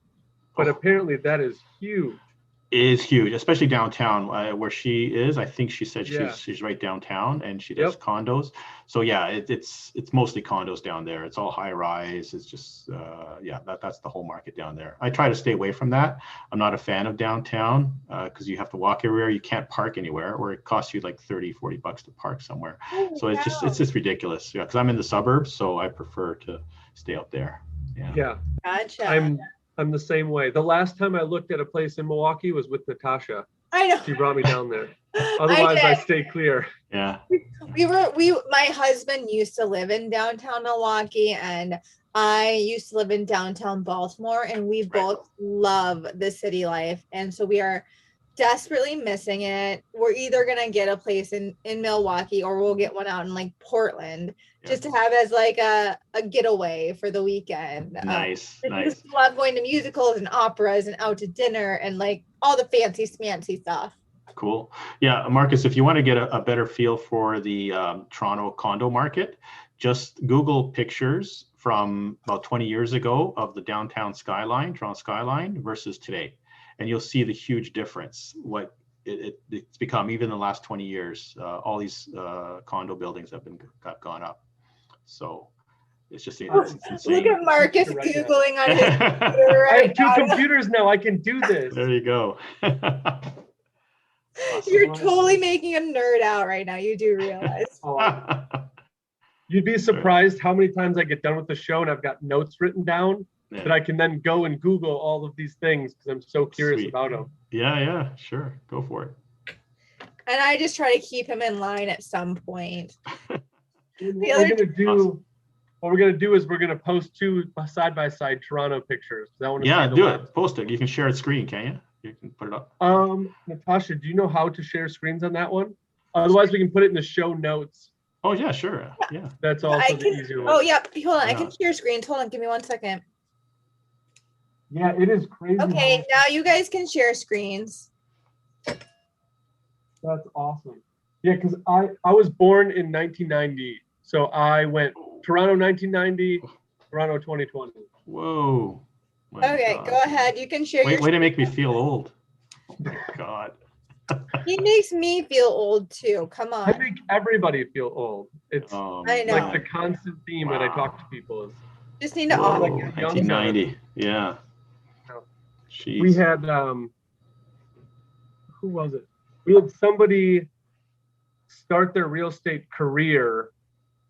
but apparently that is huge. It is huge, especially downtown where she is. I think she said she's right downtown, and she does condos. So yeah, it's mostly condos down there. It's all high rise. It's just that's the whole market down there. I try to stay away from that. I'm not a fan of downtown because you have to walk everywhere. You can't park anywhere, or it costs you like $30-$40 to park somewhere. So it's just ridiculous. Yeah, because I'm in the suburbs, so I prefer to stay out there. Yeah. Gotcha. I'm the same way. The last time I looked at a place in Milwaukee was with Natasha. I know. She brought me down there. Otherwise, I stay clear. Yeah. My husband used to live in downtown Milwaukee, and I used to live in downtown Baltimore, and we both love the city life. And so we are desperately missing it. We're either going to get a place in Milwaukee, or we'll get one out in like Portland, just to have as like a getaway for the weekend. Nice. I just love going to musicals and operas and out to dinner and like all the fancy smancy stuff. Cool. Yeah, Marcus, if you want to get a better feel for the Toronto condo market, just Google pictures from about 20 years ago of the downtown skyline, Toronto skyline versus today. And you'll see the huge difference. it's become, even in the last 20 years, all these condo buildings have gone up. So it's just it's insane. Look at Marcus Right Googling on his computer I right have two now. computers now. I can do this. There you go. You're totally making a nerd out right now. You do realize. You'd be surprised how many times I get done with the show and I've got notes written down that I can then go and Google all of these things because I'm so curious about them. Yeah, sure. Go for it. And I just try to keep him in line at some point. What we're gonna do is we're gonna post 2 side-by-side Toronto pictures. Yeah, do it. Post it. You can share a screen, can you? You can put it up. Natasha, do you know how to share screens on that one? Otherwise, we can put it in the show notes. Oh yeah, sure. Yeah. That's also the easier one. Oh yeah, hold on. I can share screens. Hold on, give me 1 second. Yeah, it is crazy. Okay, now you guys can share screens. That's awesome. Yeah, because I was born in 1990, so I went Toronto 1990, Toronto 2020. Whoa. Okay, God. go ahead. You can share. Way to make me feel old. Oh my God. He makes me feel old too. Come on. I make everybody feel old. It's I know. like the constant theme that I talk to people is. Just need to Whoa, like 1990. Yeah. Jeez. We had who was it? We had somebody start their real estate career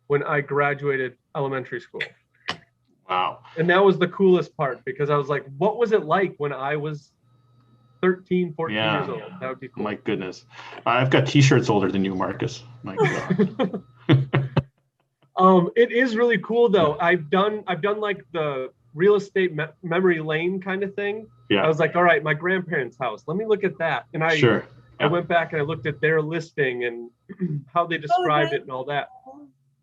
when I graduated elementary school. Wow. And that was the coolest part because I was like, what was it like when I was 13, 14 years old? That would be cool. My goodness. I've got t-shirts older than you, Marcus. My God. It is really cool though. I've done like the real estate memory lane kind of thing. Yeah. I was like, all right, my grandparents' house. Let me look at that. And I went back and I looked at their listing and how they described it and all that.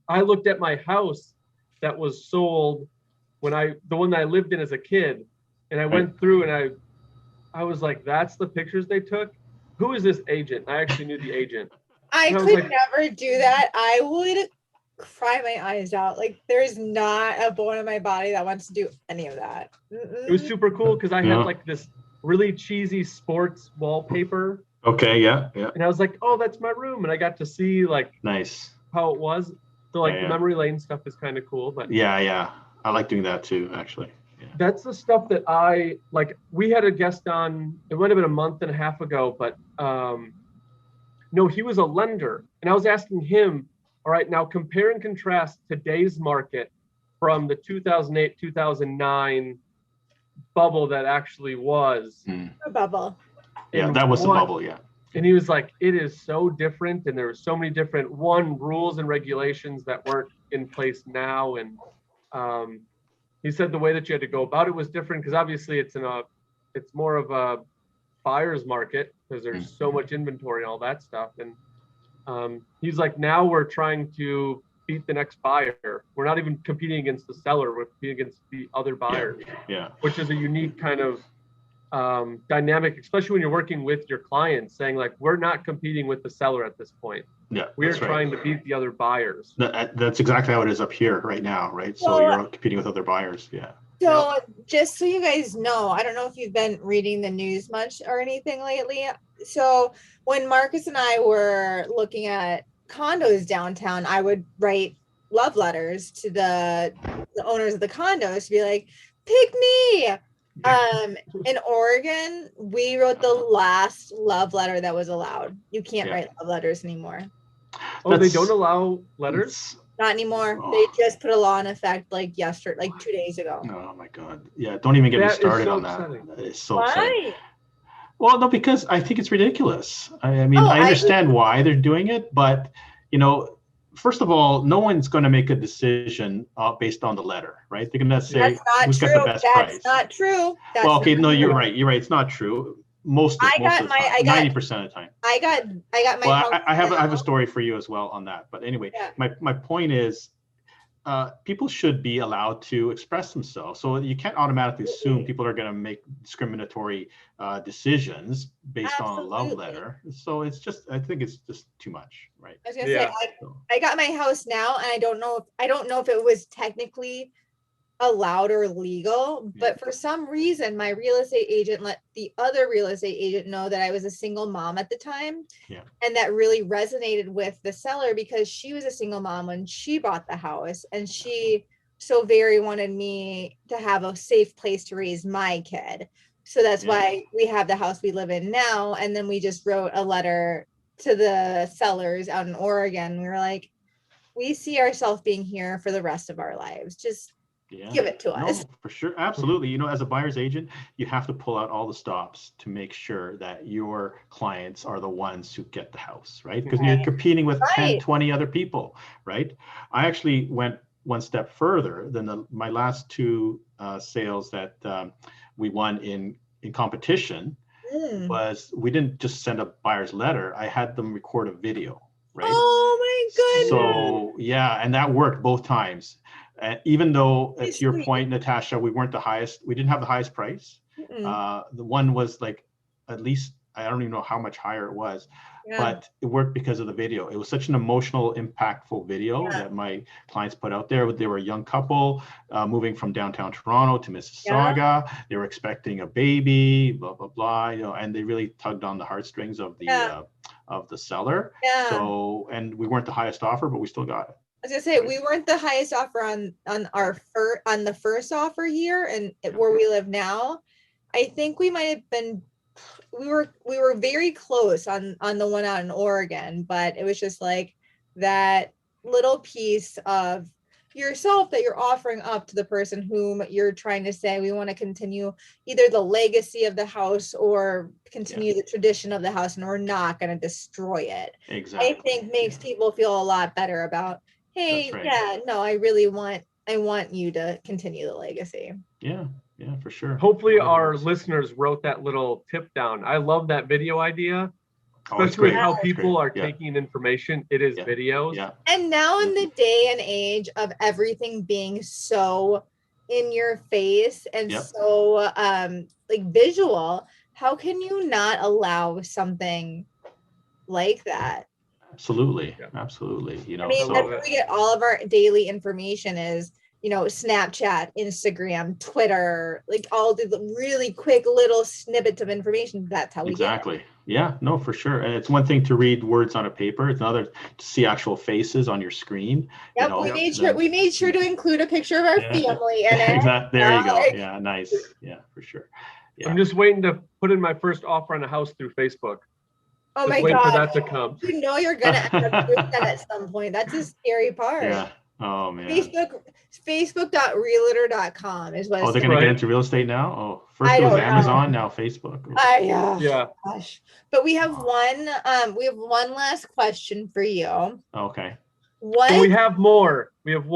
I looked at my house that was sold when the one that I lived in as a kid, and I went through and I was like, that's the pictures they took? Who is this agent? I actually knew the agent. I could never do that. I would cry my eyes out. Like there's not a bone in my body that wants to do any of that. It was super cool because I had like this really cheesy sports wallpaper. Okay, yeah. And I was like, oh, that's my room. And I got to see like how it was. So like the memory lane stuff is kind of cool. But yeah. I like doing that too, actually. Yeah. That's the stuff that I like. We had a guest on, it might have been a month and a half ago, but no, he was a lender. And I was asking him, all right, now compare and contrast today's market from the 2008, 2009 bubble that actually was. A bubble. Yeah, that was the bubble, yeah. And he was like, it is so different. And there were so many different, rules and regulations that weren't in place now. And he said the way that you had to go about it was different because obviously it's more of a buyer's market because there's so much inventory and all that stuff. And he's like, now we're trying to beat the next buyer. We're not even competing against the seller. We're competing against the other buyers. Yeah. Which is a unique kind of dynamic, especially when you're working with your clients, saying like, we're not competing with the seller at this point. Yeah, we're trying to beat the other buyers. That's exactly how it is up here right now, right? So you're competing with other buyers. Yeah. So just so you guys know, I don't know if you've been reading the news much or anything lately. So when Marcus and I were looking at condos downtown, I would write love letters to the owners of the condos to be like, pick me. In Oregon, we wrote the last love letter that was allowed. You can't write love letters anymore. Oh, they don't allow letters? Not anymore. They just put a law in effect like 2 days ago. Oh my God. Yeah, don't even get me started on that. That is so upsetting. Well, no, because I think it's ridiculous. I mean, I understand why they're doing it, but first of all, no one's going to make a decision based on the letter, right? They're going to say who's got the best price. That's not true. Well, okay, no, you're right. You're right. It's not true. Most of the time, 90% of the time. I got my. Well, I have a story for you as well on that. But anyway, my point is, people should be allowed to express themselves. So you can't automatically assume people are going to make discriminatory decisions based on a love letter. So it's just, I think it's just too much, right? I was gonna say, I got my house now, and I don't know if it was technically allowed or legal, but for some reason my real estate agent let the other real estate agent know that I was a single mom at the time. Yeah. And that really resonated with the seller because she was a single mom when she bought the house, and she so very wanted me to have a safe place to raise my kid. So that's why we have the house we live in now. And then we just wrote a letter to the sellers out in Oregon. We were like, we see ourselves being here for the rest of our lives. Just give it to us. No, for sure. Absolutely. You know, as a buyer's agent, you have to pull out all the stops to make sure that your clients are the ones who get the house, right? Because you're competing with 10, 20 other people, right? I actually went one step further than my last two sales that we won in competition. Was we didn't just send a buyer's letter. I had them record a video, right? Oh my goodness. So yeah, and that worked both times. Even though, to your point, Natasha, we didn't have the highest price. The one was like, at least, I don't even know how much higher it was, but it worked because of the video. It was such an emotional, impactful video that my clients put out there. They were a young couple moving from downtown Toronto to Mississauga. They were expecting a baby, blah, blah, blah, you know, and they really tugged on the heartstrings of the seller. So, and we weren't the highest offer, but we still got it. I was gonna say, we weren't the highest offer on the first offer here and where we live now. I think we might have been, we were very close on the one out in Oregon, but it was just like that little piece of yourself that you're offering up to the person whom you're trying to say, we want to continue either the legacy of the house or continue the tradition of the house, and we're not going to destroy it. Exactly. I think makes people feel a lot better about, hey, I want you to continue the legacy. Yeah, for sure. Hopefully our listeners wrote that little tip down. I love that video idea, especially how people are taking information. It is videos. Yeah. And now in the day and age of everything being so in your face and so like visual, how can you not allow something like that? Absolutely. You know, I mean, that's where we get all of our daily information is, you know, Snapchat, Instagram, Twitter, like all the really quick little snippets of information. That's how we get it. Yeah, no, for sure. And it's one thing to read words on a paper. It's another to see actual faces on your screen. Yep, you know, we made sure to include a picture of our family in it. Exactly. There you go. Yeah, nice. Yeah, for sure. Yeah. I'm just waiting to put in my first offer on a house through Facebook. Oh my God. God. For that to come. You know you're going to end up doing that at some point. That's the scary part. Yeah. Oh, man. Facebook.realtor.com is what they're going to get into real estate now? Oh, first it was Amazon, now Facebook. Gosh. But we have one last question for you. Okay. So we have more. We have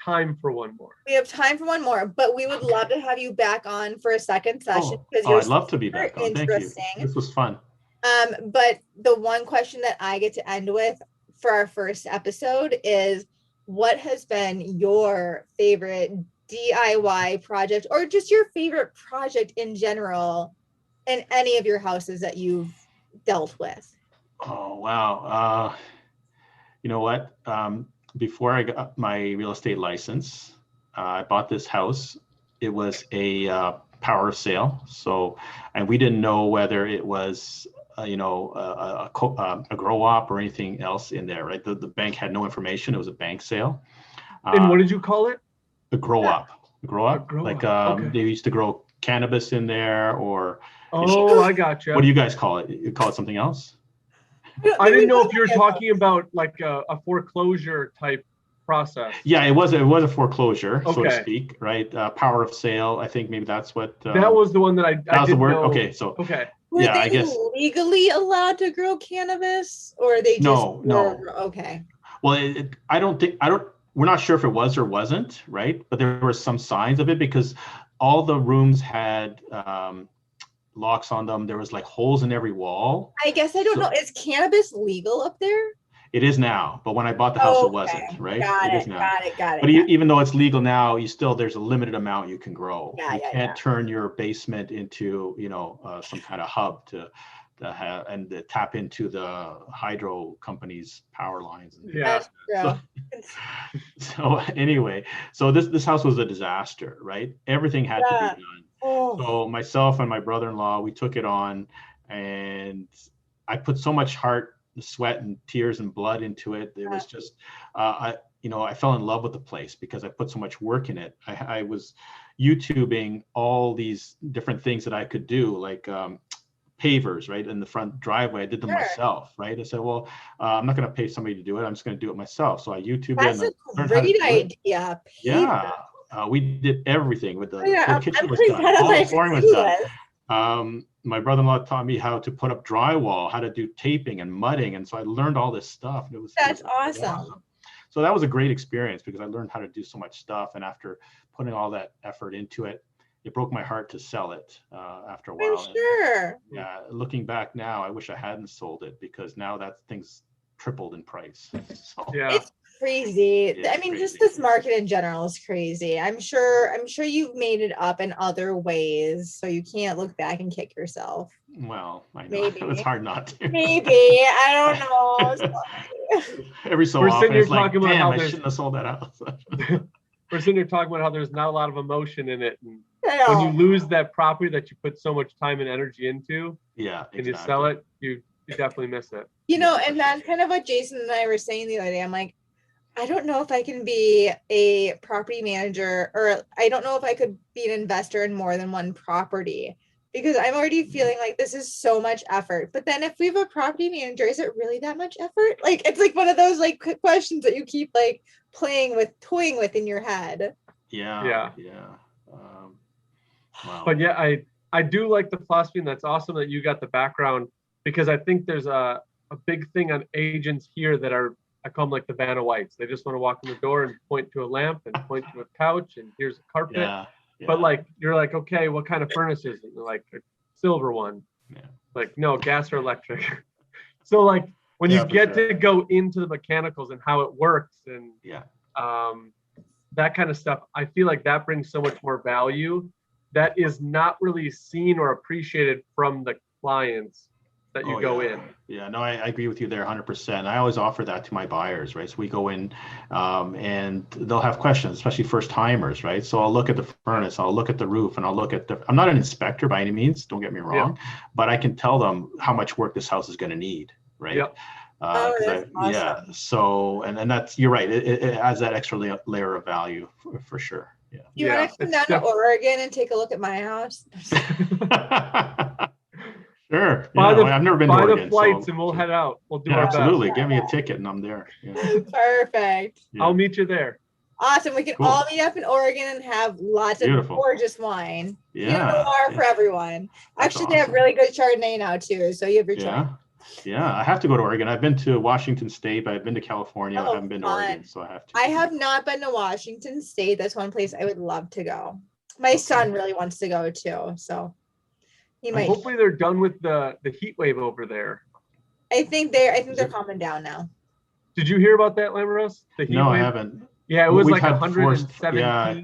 time for one more. We have time for one more, but we would love to have you back on for a second session because I'd love to be back on. Thank you. This was fun. But the one question that I get to end with for our first episode is, what has been your favorite DIY project or just your favorite project in general in any of your houses that you've dealt with? Oh, wow. You know what? Before I got my real estate license, I bought this house. It was a power sale. So, and we didn't know whether it was a grow op or anything else in there, right? The bank had no information. It was a bank sale. And what did you call it? A grow op. They used to grow cannabis in there, or. Oh, I gotcha. What do you guys call it? You call it something else? I didn't know if you were talking about like a foreclosure type process. Yeah, it was a foreclosure, so to speak, right? Power of sale. I think maybe that's what. That was the one that I that was the word. Know. Okay, so. Okay. Were they legally allowed to grow cannabis, or they just no. Okay. Well, we're not sure if it was or wasn't, right? But there were some signs of it because all the rooms had locks on them. There was like holes in every wall. I guess I don't know. Is cannabis legal up there? It is now, but when I bought the house, it wasn't, right? Got it. But even though it's legal now, there's a limited amount you can grow. You can't turn your basement into, some kind of hub to and tap into the hydro company's power lines. Yeah. So anyway, so this house was a disaster, right? Everything had to be done. So myself and my brother-in-law, we took it on, and I put so much heart, sweat, and tears and blood into it. It was just, I fell in love with the place because I put so much work in it. I was YouTubing all these different things that I could do, like pavers, right, in the front driveway. I did them myself, right? I said, well, I'm not going to pay somebody to do it. I'm just going to do it myself. So I YouTubed it. That's a great idea. Yeah. We did everything with the kitchen was done. All the flooring was done. My brother-in-law taught me how to put up drywall, how to do taping and mudding. And so I learned all this stuff. And That's awesome. So that was a great experience because I learned how to do so much stuff. And after putting all that effort into it, it broke my heart to sell it after a while. I'm sure. Looking back now, I wish I hadn't sold it because now that thing's tripled in price. So. Yeah. It's crazy. I mean, just this market in general is crazy. I'm sure you've made it up in other ways, so you can't look back and kick yourself. Well, I know. Maybe. It's hard not to. Maybe. I don't know. Every so often, it's like, damn, I shouldn't have sold that house. We're sitting here talking about how there's not a lot of emotion in it. And when you lose that property that you put so much time and energy into, and you sell it, you definitely miss it. And that's kind of what Jason and I were saying the other day. I'm like, I don't know if I can be a property manager, or I don't know if I could be an investor in more than one property, because I'm already feeling like this is so much effort. But then if we have a property manager, is it really that much effort? Like, it's like one of those like questions that you keep like toying with in your head. Yeah. Wow. But yeah, I do like the philosophy, and that's awesome that you got the background, because I think there's a big thing on agents here that are, I call them like the Vanna Whites. They just want to walk in the door and point to a lamp and point to a couch and here's a carpet. Yeah. But like, you're like, okay, what kind of furnace is it? They're like, a silver one. Yeah. Like, no, gas or electric. So like when you get to go into the mechanicals and how it works and that kind of stuff, I feel like that brings so much more value that is not really seen or appreciated from the clients that you go in. Yeah, no, I agree with you there 100%. I always offer that to my buyers, right? So we go in and they'll have questions, especially first timers, right? So I'll look at the furnace, I'll look at the roof, and I'll look at I'm not an inspector by any means, don't get me wrong, but I can tell them how much work this house is going to need, right? Yep. Awesome. Yeah, so, and that's, you're right, it adds that extra layer of value for sure. Yeah. You want to come down to Oregon and take a look at my house? Sure. I've never been to Oregon. Buy the flights and we'll head out. We'll do our best. Absolutely. Give me a ticket and I'm there. Yeah. Perfect. Yeah. I'll meet you there. Awesome. We can all meet up in Oregon and have lots of gorgeous wine. Yeah. For everyone. Actually, they have really good Chardonnay now too. So you have your choice. Yeah, I have to go to Oregon. I've been to Washington State, but I've been to California. I haven't been to Oregon, so I have to. I have not been to Washington State. That's one place I would love to go. My son really wants to go too, so he might. Hopefully, they're done with the heat wave over there. I think they're calming down now. Did you hear about that, Lambros? No, I haven't. Yeah, it was like 117. Yeah.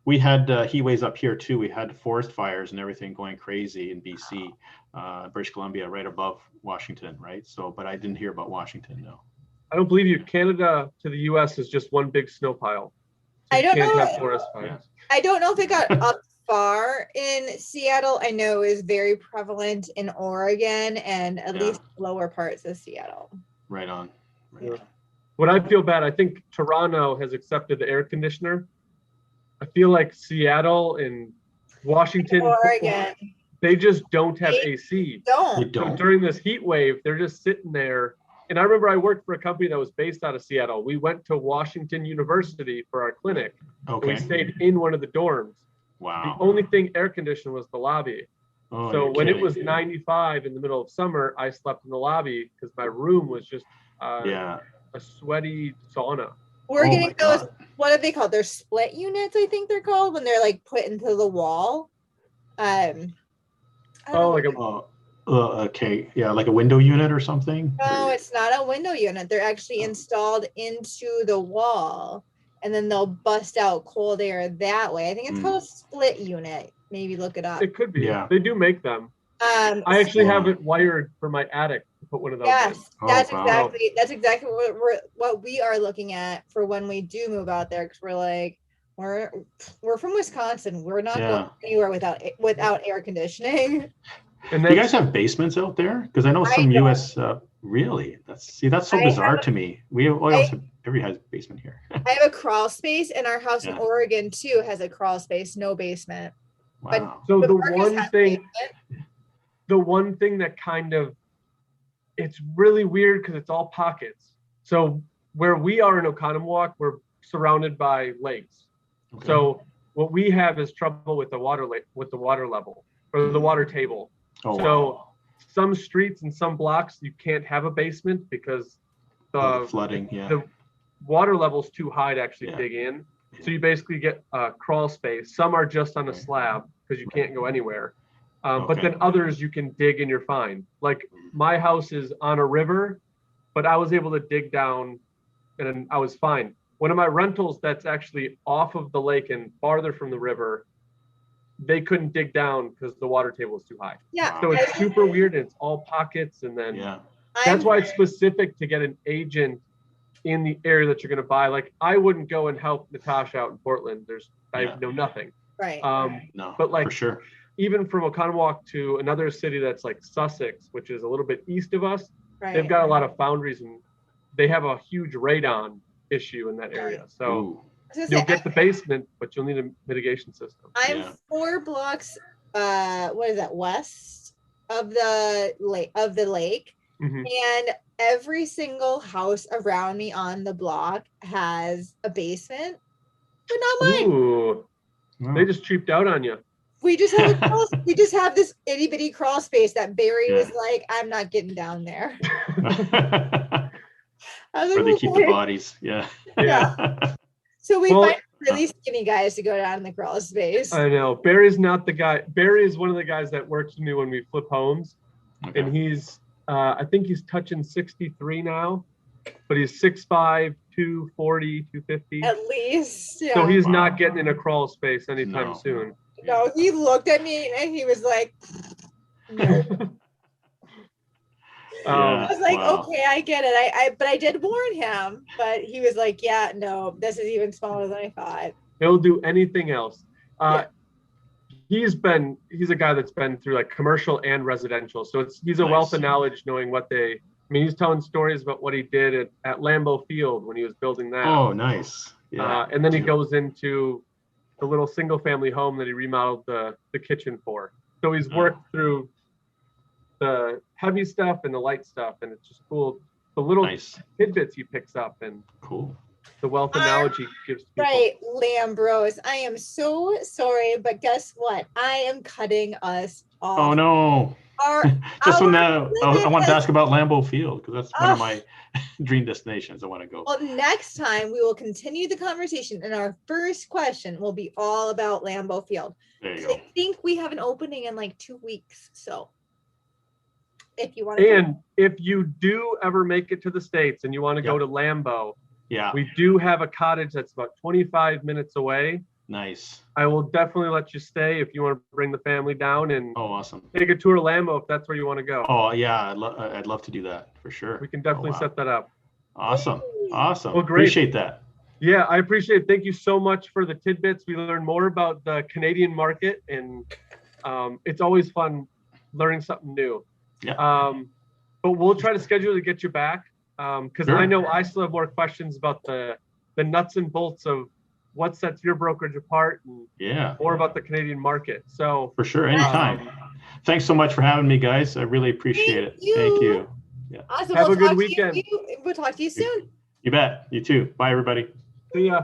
We had heat waves up here too. We had forest fires and everything going crazy in BC, British Columbia, right above Washington, right? So, but I didn't hear about Washington, no. I don't believe you. Canada to the U.S. is just one big snow pile. So I don't know. Have forest fires. I don't know if it got up far in Seattle. I know is very prevalent in Oregon and at least lower parts of Seattle. Right on. When I feel bad, I think Toronto has accepted the air conditioner. I feel like Seattle and Washington, Oregon, they just don't have AC. Don't. So during this heat wave, they're just sitting there. And I remember I worked for a company that was based out of Seattle. We went to Washington University for our clinic. Okay. And we stayed in one of the dorms. Wow. The only thing air conditioned was the lobby. So when it was 95 in the middle of summer, I slept in the lobby because my room was just a sweaty sauna. We're getting those, what are they called? They're split units, I think they're called, when they're like put into the wall. Like a window unit or something? No, it's not a window unit. They're actually installed into the wall, and then they'll bust out cold air that way. I think it's called a split unit. Maybe look it up. It could be. Yeah. They do make them. I actually have it wired for my attic to put one of those Yes, in. that's wow. exactly what we are looking at for when we do move out there, because we're like, we're from Wisconsin. We're not going anywhere without air conditioning. And do you guys have basements out there? Because I know some US really. That's so bizarre to me. Everybody has a basement here. I have a crawl space, and our house in Oregon too has a crawl space, no basement. Wow. So the one thing that kind of, it's really weird because it's all pockets. So where we are in Oconomowoc, we're surrounded by lakes. Okay. So what we have is trouble with the water level or the water table. Oh, so some streets and some blocks you can't have a basement because the flooding. The water level is too high to actually dig in. So you basically get a crawl space. Some are just on a slab because you can't go anywhere. But then others you can dig and you're fine. Like my house is on a river, but I was able to dig down and I was fine. One of my rentals that's actually off of the lake and farther from the river, they couldn't dig down because the water table is too high. Yeah. So it's super weird. And it's all pockets. And then that's why it's specific to get an agent in the area that you're going to buy. Like I wouldn't go and help Natasha out in Portland. I know nothing. Right. No, but like for sure. Even from Oconomowoc to another city that's like Sussex, which is a little bit east of us, they've got a lot of foundries and they have a huge radon issue in that area. So you'll get the basement, but you'll need a mitigation system. I'm 4 blocks, west of the lake, and every single house around me on the block has a basement, but not mine. Ooh. They just cheaped out on you. We just have this itty bitty crawl space that Barry was like, I'm not getting down there. Where they keep the bodies. Yeah. So we find really skinny guys to go down in the crawl space. I know. Barry's not the guy. Barry is one of the guys that works with me when we flip homes. Okay. And he's, I think he's touching 63 now, but he's 6'5", 240, 250. At least. Yeah. So he's not getting in a crawl space anytime soon. No, he looked at me and he was like, no. I was like, okay, I get it. But I did warn him, but he was like, yeah, no, this is even smaller than I thought. He'll do anything else. He's a guy that's been through like commercial and residential. So he's a wealth of knowledge knowing he's telling stories about what he did at Lambeau Field when he was building that. Oh, nice. Yeah. And then he goes into the little single family home that he remodeled the kitchen for. So he's worked through the heavy stuff and the light stuff, and it's just cool. The little tidbits he picks up and the wealth of knowledge he gives to people. Right, Lambros. I am so sorry, but guess what? I am cutting us off. Oh no. Just when I wanted to ask about Lambeau Field because that's one of my dream destinations. I want to go. Well, next time we will continue the conversation, and our first question will be all about Lambeau Field. There you go. I think we have an opening in like 2 weeks, so if you want to. And if you do ever make it to the States and you want to go to Lambeau, we do have a cottage that's about 25 minutes away. Nice. I will definitely let you stay if you want to bring the family down and awesome. Take a tour of Lambeau if that's where you want to go. Oh yeah, I'd love to do that for sure. We can definitely set that up. Awesome. Well, great. Appreciate that. Yeah, I appreciate it. Thank you so much for the tidbits. We learned more about the Canadian market, and it's always fun learning something new. Yeah. But we'll try to schedule to get you back because I know I still have more questions about the nuts and bolts of what sets your brokerage apart and more about the Canadian market. So for sure, anytime. Thanks so much for having me, guys. I really appreciate it. Thank you. Yeah. Awesome. Have a good weekend. We'll talk to you soon. You bet. You too. Bye, everybody. See ya.